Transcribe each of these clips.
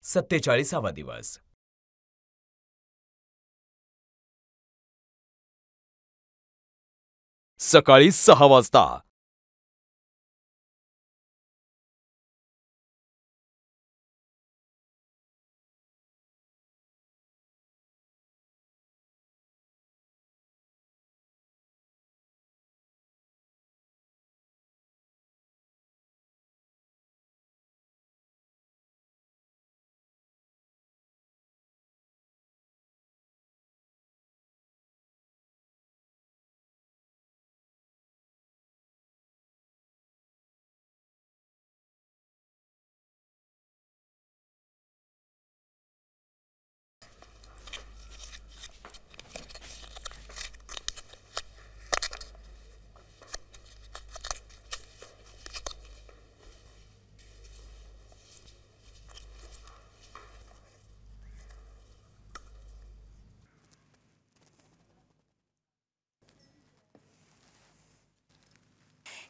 47वा दिवस. सकाळी 6 वाजता.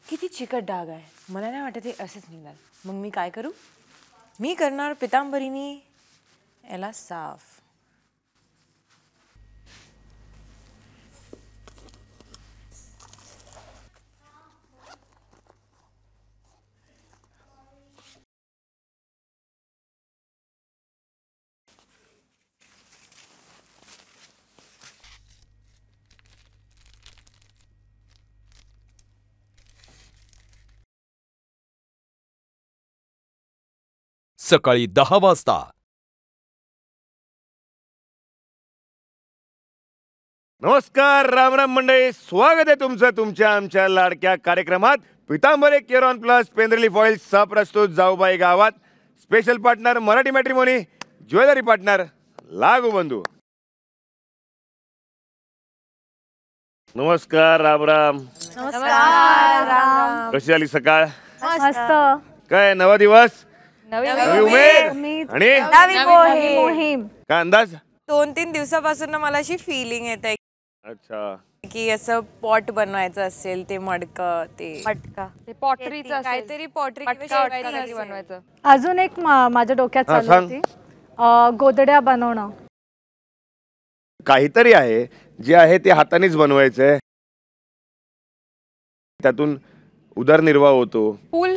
किती चिकट डाग आहे. मला नाही वाटत हे असेच निघाल. मग मी काय करू? मी करणार पितांबरीनी याला साफ. सकाळी 10 वाजता. नमस्कार, राम राम मंडळी. स्वागत आहे तुमचं तुमच्या आमच्या लाडक्या कार्यक्रमात पितांबरी केरॉन प्लस पेंद्रली फॉइल प्रस्तुत जाऊबाई गावात. Special partner Marathi matrimony, jewellery partner लागू बंधू. नमस्कार, राम राम. नमस्कार. कशी आली सकाळ? मस्त. काय नवा दिवस, नवी उमेद आणि नवी मोहीम. काय अंदाज? 2-3 दिवसापासून ना मला अशी फिलिंग येत आहे. अच्छा, की असं पॉट बनवायचं असेल, ते मडकं, ते मटका, ते पॉटरीचं काहीतरी पॉटरी बनवायचं. अजून एक माझ्या डोक्यात हा, चालू सांग. होती, गोदड्या बनवणं. काहीतरी आहे जे आहे ते हातानेच बनवायचंय, त्यातून उदरनिर्वाह होतो. फुल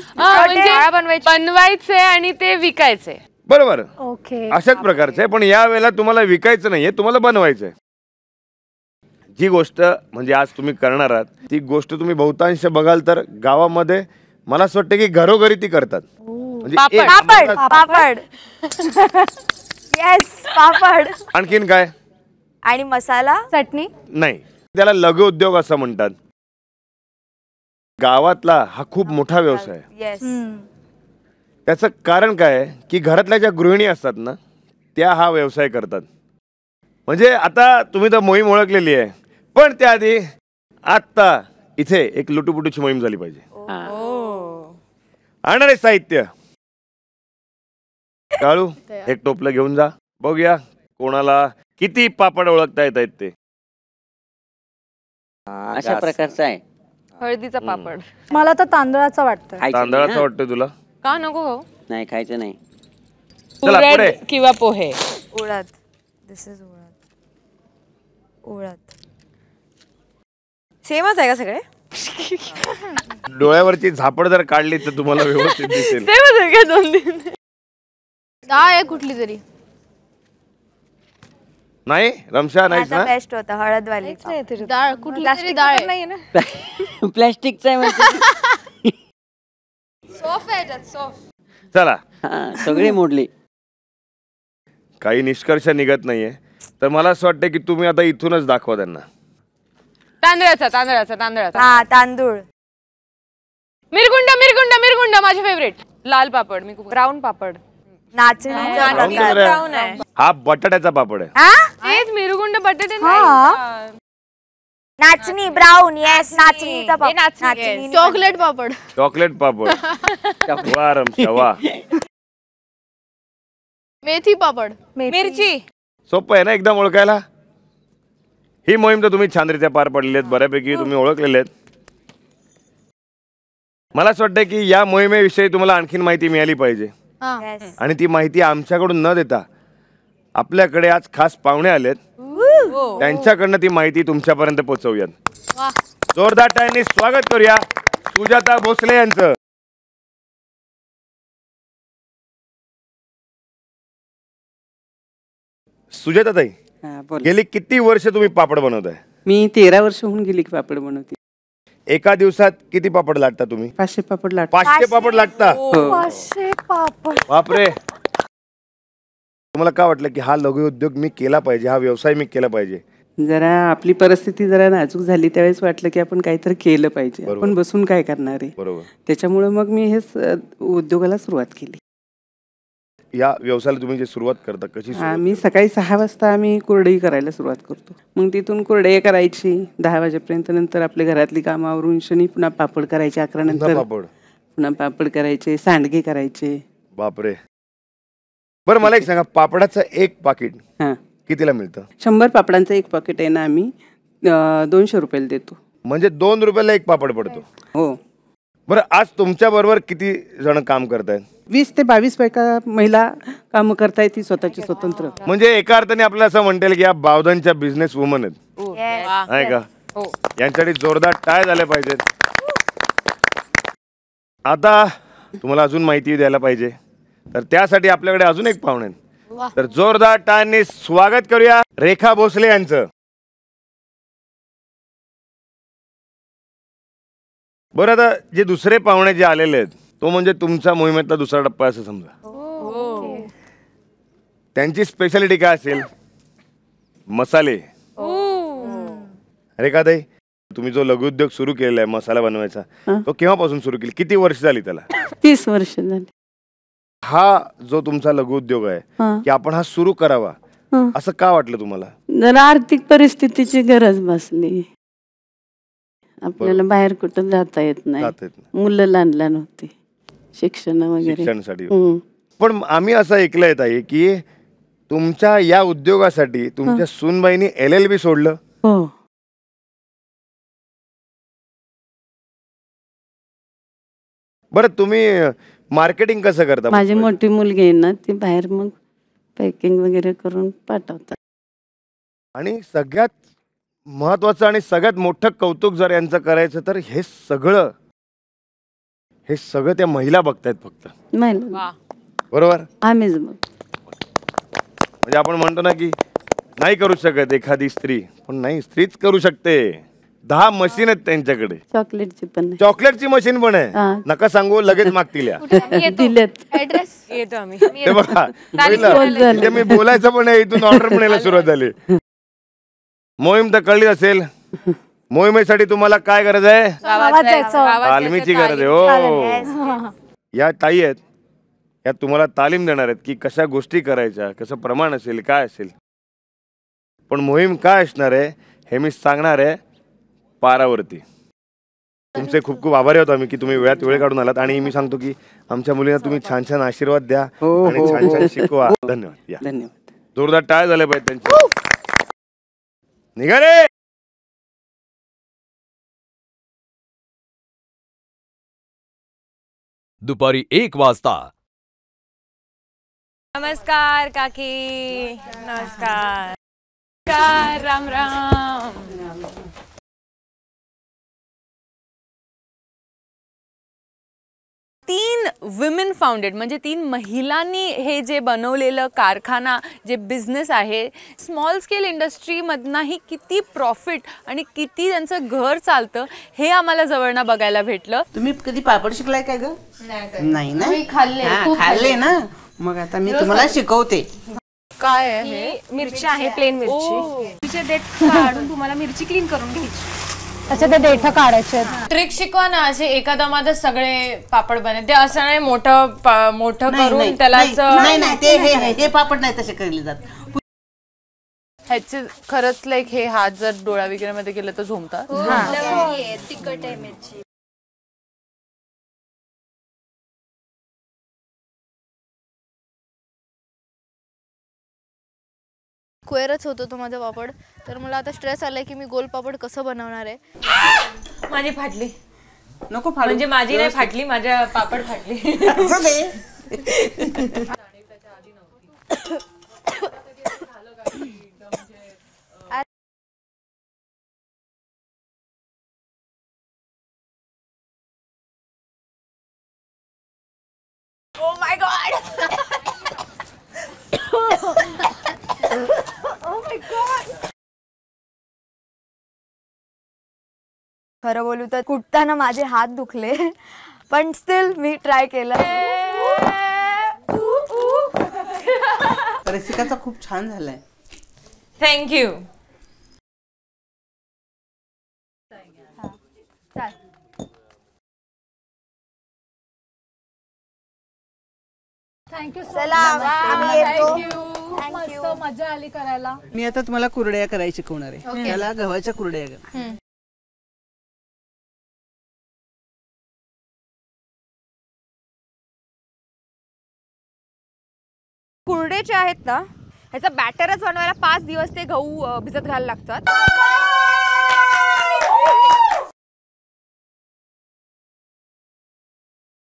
बनवायचे आणि ते विकायचे. बरोबर, ओके. अशाच प्रकारचं आहे. पण या वेळेला तुम्हाला विकायचं नाहीये, तुम्हाला बनवायचंय. जी गोष्ट म्हणजे आज तुम्ही करणार आहात ती गोष्ट तुम्ही बहुतांश बघाल तर गावामध्ये मला असं वाटतं की घरोघरी ती करतात. म्हणजे पापड. येस, पापड. आणखीन काय? आणि मसाला चटणी. नाही, त्याला लघु उद्योग असं म्हणतात. गावातला हा खूप मोठा व्यवसाय आहे. येस. त्याचं कारण काय आहे की घरातल्या ज्या गृहिणी असतात ना त्या हा व्यवसाय करतात. म्हणजे आता तुम्ही तर मोहीम ओळखलेली आहे, पण त्याआधी आत्ता इथे एक लुटूपुटूची मोहीम झाली पाहिजे. आणणारे साहित्य काळू एक टोपलं घेऊन जा. बघूया कोणाला किती पापड ओळखता येत आहेत ते. अशा प्रकारचं आहे. हळदीचा पापड. मला तर तांदळाचं वाटतं. तांदळाचं वाटतं तुला? का नको हो? नाही खायचं नाही. चला पुढे. किंवा पोहे. उडद. दिस इज उडद. सेमच आहे का सगळे? डोळ्यावरची झापड जर काढली तर तुम्हाला व्यवस्थित दिसेल. सेमच आहे का? 2-3 डाळ आहे कुठली तरी. नाही रमशा नाहीच ना? बेस्ट होता हळदवाली. डाळ कुठली तरी डाळ नाहीये ना. प्लॅस्टिकचं आहे म्हणजे. सॉफ्ट आहे, सॉफ्ट. चला, सगळी मोडली. काही निष्कर्ष निघत नाहीये तर मला असं वाटतं की तुम्ही आता इथूनच दाखवा त्यांना. तांदळाचा. हा, तांदूळ. मिरगुंड माझे फेवरेट. लाल पापड. ब्राऊन पापड. नाचणीचा ब्राऊन आहे. हा बटाट्याचा पापड आहे. तेच मिरगुंड बटाटे नाही. नाचणी ब्राऊन. येस, नाचणीचा पापड. चॉकलेट पापड. चॉकलेट पापड. वा रमशा वा. मेथी पापड. मिरची. सोपं आहे ना एकदम ओळखायला. ही मोहीम तर तुम्ही छानरीत्या पार पडलेली आहेत, बऱ्यापैकी तुम्ही ओळखलेले आहेत. मला असं वाटतं की या मोहिमेविषयी तुम्हाला आणखीन माहिती मिळाली पाहिजे. हा. आणि ती माहिती आमच्याकडून न देता आपल्याकडे आज खास पाहुणे आलेत, त्यांच्याकडनं ती माहिती तुमच्यापर्यंत पोहोचवूयात. वा. जोरदार टाळ्यांनी स्वागत करूया सुजाता भोसले यांचं. सुजाता ताई, हा, बोल. गेली किती वर्ष तुम्ही पापड बनवताय? मी 13 वर्ष होऊन गेली की पापड बनवते. एका दिवसात किती पापड लाटता तुम्ही? 500 पापड लाट. 500 पापड लाटता? बापरे. तुम्हाला काय वाटलं की हा लघु उद्योग मी केला पाहिजे, हा व्यवसाय मी केला पाहिजे? जरा आपली परिस्थिती जरा नाजूक झाली त्यावेळेस वाटलं की आपण काहीतरी केलं पाहिजे. बरोबर. आपण बसून काय करणार आहे. बरोबर. त्याच्यामुळे मग मी हे उद्योगाला सुरुवात केली. या व्यवसायाला तुम्ही जे सुरुवात करता कशी सुरुवात? आम्ही सकाळी 6 वाजता आम्ही कुरडई करायला सुरुवात करतो. मग तिथून कुरडई करायची 10 वाजेपर्यंत. नंतर आपल्या घरातली कामं आवरून शनी पुन्हा पापड करायचे. 11 नंतर पापड, पुन्हा पापड करायचे, सांडगे करायचे. बापरे. बरं मला एक सांगा, पापडाचं एक पाकिट हा, कितीला मिळतं? 100 पापडांचं एक पॉकेट आहे ना, आम्ही 200 रुपयाला देतो. म्हणजे 2 रुपयाला एक पापड पडतो. हो. बरं, आज तुमच्या बरोबर किती जण काम करतायत? 20 ते 22 बायका महिला काम करतायत, ती स्वतःची स्वतंत्र. म्हणजे एका अर्थाने आपल्याला असं म्हणता येईल की या बावधनच्या बिझनेस वुमन आहेत, आहे का? यांच्यासाठी जोरदार टाळ्या झाल्या पाहिजेत. आता तुम्हाला अजून माहिती द्यायला पाहिजे, तर त्यासाठी आपल्याकडे अजून एक पाहुणे आहेत. तर जोरदार टाळ्यांनी स्वागत करूया रेखा भोसले यांचं. बरं, आता जे दुसरे पाहुणे जे आलेले आहेत तो म्हणजे तुमच्या मोहिमेतला दुसरा टप्पा असं समजा. त्यांची स्पेशालिटी काय असेल? मसाले. रेखाताई, तुम्ही जो लघुउद्योग सुरू केलेला आहे मसाला बनवायचा, तो केव्हापासून सुरू केला? किती वर्ष झाली त्याला? 30 वर्ष झाली. हा जो तुमचा लघुउद्योग आहे की आपण हा सुरू करावा असं का वाटलं तुम्हाला? जरा आर्थिक परिस्थितीची गरज बसली. आपल्याला बाहेर कुठं जाता येत नाही, मुलं लहान लहान होती, शिक्षण वगैरे शिक्षणासाठी. पण आम्ही असं ऐकलंय ताई की तुमच्या या उद्योगासाठी तुमच्या सूनबाईंनी LLB सोडलं. हो. बरं, तुम्ही मार्केटिंग कसं करता? माझी मोठी मुलगी आहे ना, ती बाहेर मग पॅकिंग वगैरे करून पाठवतात. आणि सगळ्यात महत्वाचं आणि सगळ्यात मोठं कौतुक जर यांचं करायचं तर हे सगळं त्या महिला बघतायत फक्त. बरोबर. आम्हीच बघ. म्हणजे आपण म्हणतो ना की नाही करू शकत एखादी स्त्री, पण नाही, स्त्रीच करू शकते. 10 मशीन आहेत त्यांच्याकडे. चॉकलेटची पण आहे. चॉकलेटची मशीन पण आहे. नका सांगू, लगेच मागतील. ऍड्रेस येतो आम्ही. ते बघा, म्हणजे मी बोलायचं पण आहे, इथून ऑर्डर पण यायला सुरुवात झाली. मोहीम तर कळली असेल. मोहिमेसाठी तुम्हाला काय गरज आहे? तालमीची गरज आहे. हो, या ताई आहेत, या तुम्हाला तालीम देणार आहेत की कशा गोष्टी करायच्या, कसं प्रमाण असेल, काय असेल. पण मोहीम काय असणार आहे हे मी सांगणार आहे पारावरती. तुमचे खूप खूप आभारी आहोत आम्ही की तुम्ही वेळात वेळ काढून आलात. आणि मी सांगतो की आमच्या मुलींना तुम्ही छान छान आशीर्वाद द्या आणि छान छान शिकवा. धन्यवाद. या, धन्यवाद. जोरदार टाळ्या झाल्या पाहिजे त्यांची. निघा रे. दुपारी 1 वाजता. नमस्कार काकी. नमस्कार. राम राम. तीन विमेन फाउंडेड म्हणजे 3 महिलांनी हे जे बनवलेलं कारखाना, जे बिझनेस आहे, स्मॉल स्केल इंडस्ट्रीमधनंही किती प्रॉफिट आणि किती त्यांचं घर चालतं हे आम्हाला जवळनं बघायला भेटलं. तुम्ही कधी पापड शिकलाय काय ग? नाही ना. खाल्ले ना. मग आता मी तुम्हाला शिकवते. काय आहे? मिरची आहे, प्लेन मिरची. तिचे देठ काढून तुम्हाला मिरची क्लीन करून घ्यायची. अच्छा, ते देठ काढायचे. ट्रिक शिकवा ना, असे एका दमात सगळे पापड बने. ते असं नाही मोठं करून त्याला हे पापड नाही तसे केले जात. ह्याचे खरंच लाईक हे हात जर डोळा वगैरे मध्ये केलं तर झोमतात. तिखट आहे मिरची. स्क्वेअरच होतो तो माझा पापड. तर मला आता स्ट्रेस आलाय की मी गोल पापड कसं बनवणार आहे. माझी फाटली. नको म्हणजे माझी नाही फाटली, माझ्या पापड फाटली. Oh my God! Oh my God! खरं बोलू तर कुटताना माझे हात दुखले पण स्टिल मी ट्राय केलं. रसिकाचा खूप छान झालाय. थँक्यू. थँक्यू. चला आम्ही येतो. मस्त मजा आली करायला. मी आता तुम्हाला कुरड्या करायला शिकवणार आहे. त्याला गव्हाच्या कुरड्या. कुरडे जे आहेत ना ह्याचा बॅटरच बनवायला 5 दिवस ते गहू भिजत घालायला लागतात.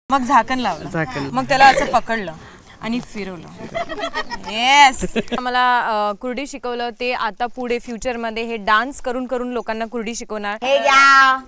मग झाकण लावलं, मग त्याला असं पकडलं आणि फिरवलं. येस. मला कुरडी शिकवलं ते आता पुढे फ्युचरमध्ये हे डान्स करून करून लोकांना कुरडी शिकवणार. हे घ्या.